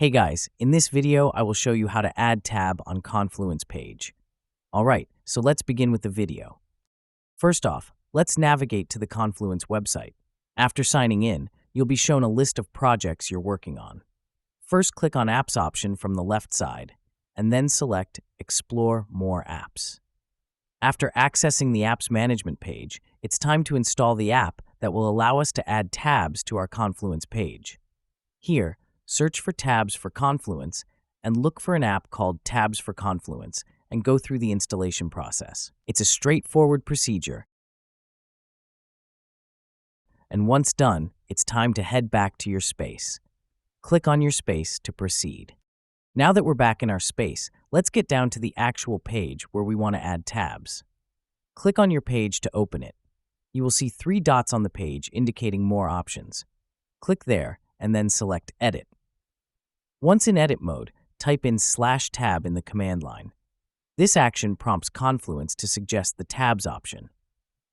Hey guys, in this video, I will show you how to add tab on Confluence page. Alright, so let's begin with the video. First off, let's navigate to the Confluence website. After signing in, you'll be shown a list of projects you're working on. First, click on Apps option from the left side, and then select Explore More Apps. After accessing the Apps Management page, it's time to install the app that will allow us to add tabs to our Confluence page. Here, search for Tabs for Confluence and look for an app called Tabs for Confluence and go through the installation process. It's a straightforward procedure. And once done, it's time to head back to your space. Click on your space to proceed. Now that we're back in our space, let's get down to the actual page where we want to add tabs. Click on your page to open it. You will see 3 dots on the page indicating more options. Click there and then select Edit. Once in edit mode, type in /tab in the command line. This action prompts Confluence to suggest the Tabs option.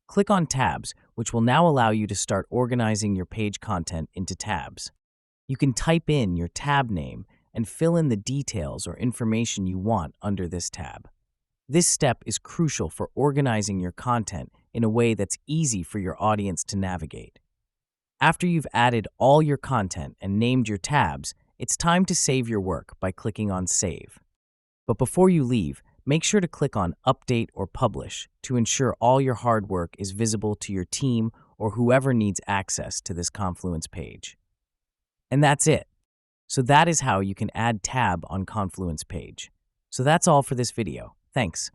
Click on Tabs, which will now allow you to start organizing your page content into tabs. You can type in your tab name and fill in the details or information you want under this tab. This step is crucial for organizing your content in a way that's easy for your audience to navigate. After you've added all your content and named your tabs, it's time to save your work by clicking on Save. But before you leave, make sure to click on Update or Publish to ensure all your hard work is visible to your team or whoever needs access to this Confluence page. And that's it. So that is how you can add tab on Confluence page. So that's all for this video. Thanks.